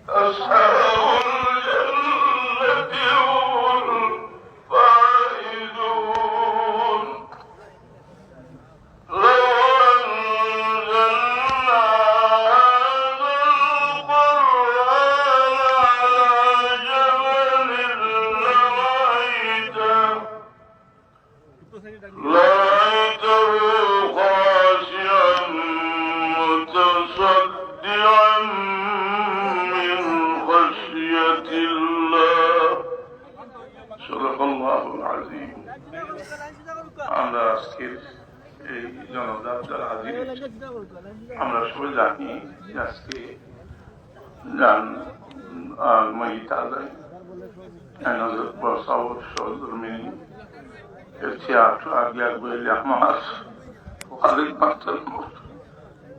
أصحاب الجنة هم الفائزون لو أنزلنا هذا القرآن على جبل لرأيته خاشعا متصدعا من خشية الله صدق الله العظيم আমরা আজকের এই জনতার যারা হাজির আমরা সবাই জানি যে আজকে ميت علي أنا بصور شغل مني التياتر أبيض بالأحمر وخليك مقتل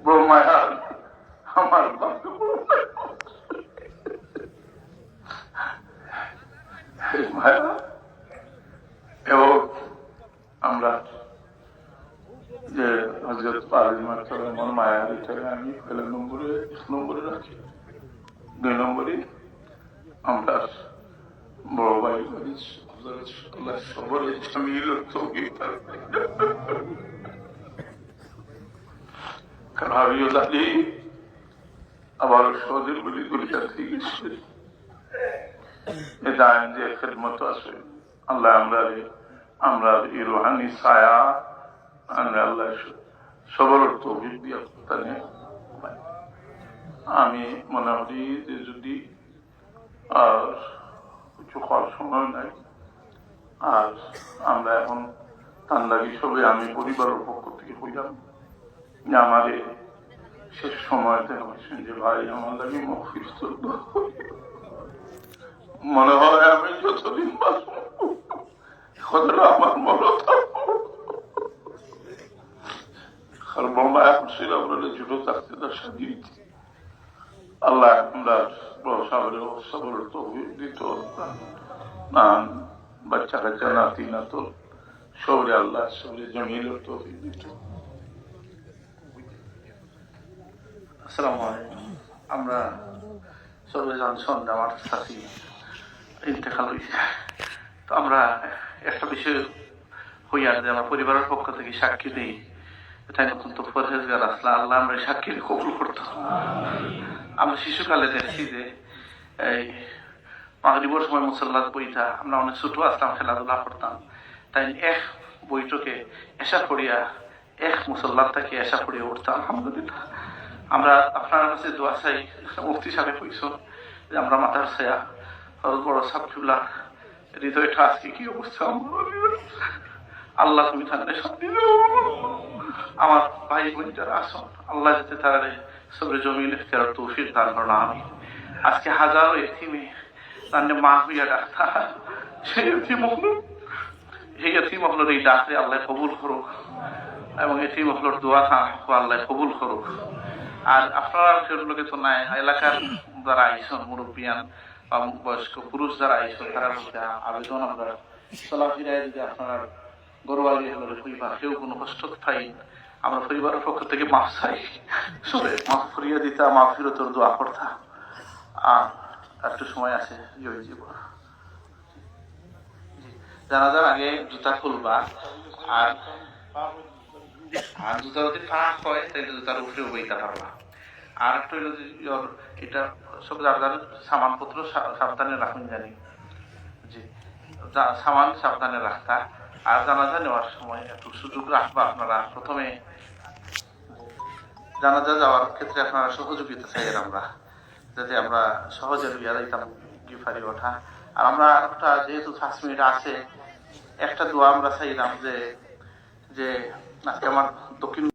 بروميان আমার এবং আমরা যে হযরত ফাতিমা আমার মায়া এটাকে আমি এক নম্বরে রাখি 2 নম্বরে আমরা বড় ভাই আল্লাহ সবরে জামিল তৌফিক কারাবিউল আলী আবার সহজের বলি দুনিয়া থেকে এদান যে খিদমত আছে আল্লাহ আমরা এই রুহানি ছায়া আল্লাহ সবর তৌফিক দিয়ে তানে আমি মনে করি যে যদি আর কিছু করার সময় নাই আর আমরা এখন তান্দাগি সবে আমি পরিবারের পক্ষ থেকে হইলাম যে আমাদের শেষ সময়তে হয়েছেন যে ভাই আমার লাগে মফিজ মনে হয় আমি যতদিন বাঁচব কতটা আমার মনে থাকবো আর বোমা এখন ছিল আমরা জুটো থাকতে তার সাথে আল্লাহ আমরা সবর তৌফিক দিত বাচ্চা কাচ্চা নাতি নাতর সবরে আল্লাহ সবরে জমিলের তৌফিক দিত। আসসালামু আলাইকুম। আমরা সবাই জানছেন আমার সাথী ইন্তেকাল হয়েছে, তো আমরা একটা বিষয় হইয়া যে আমার পরিবারের পক্ষ থেকে সাক্ষী দিই তাই অত্যন্ত পরহেজগার আসলে আল্লাহ আমরা সাক্ষী কবুল করতাম। আমরা শিশুকালে দেখছি যে এই মাগরিবের সময় মুসল্লাত বইটা আমরা অনেক ছোট আসতাম, খেলাধুলা করতাম, তাই এক বইটাকে এসা পড়িয়া এক মুসল্লাত থেকে এসা পড়িয়া উঠতাম। আলহামদুলিল্লাহ আমরা আপনার কাছে দোয়া চাই, মুফতি সাহেব কইছ যে আমরা মাথার ছায়া বড় সাবজুল্লাহ হৃদয়টা আজকে কি অবস্থা, আল্লাহ তুমি থাকলে শান্তি দাও। আমার ভাই বোন যারা আসন আল্লাহ যাতে তারা সবরে জমিন ইখতিয়ার তৌফিক দান করেন। আমি আজকে হাজারো এতিমে তার মা হইয়া ডাক্তার সেই এতিম হলোর এই ডাকরে আল্লাহ কবুল করুক এবং এতিম হলোর দোয়া আল্লাহ কবুল করুক। আর আপনারা সেগুলোকে তো নাই এলাকার যারা আইসন মুরব্বিয়ান বা বয়স্ক পুরুষ যারা আইসন তারা আবেদন আমরা চলাফেরায় যদি আপনারা গরবালি হলো হইবা কেউ কোনো কষ্ট পাই আমরা পরিবারের পক্ষ থেকে মাফ চাই, সবে মাফ করিয়া দিতা মাফ ফিরতর দোয়া করতা। আর একটু সময় আছে জয় জীব জানাজার আগে জুতা খুলবা, আর জুতা যদি ফাঁক হয় তাহলে জুতার উপরে বইতে পারবা। আর একটা হইল এটা সব যার সামানপত্র সাবধানে রাখুন জানি, জি সামান সাবধানে রাখতা। আর জানাজা নেওয়ার সময় একটু সুযোগ রাখবা, আপনারা প্রথমে জানাজা যাওয়ার ক্ষেত্রে আপনারা সহযোগিতা চাইয়ের আমরা যাতে আমরা সহজে লইয়া যাইতাম গিফারি ওঠা। আর আমরা একটা যেহেতু 5 মিনিট আছে একটা দোয়া আমরা চাইলাম যে আজকে আমার দক্ষিণ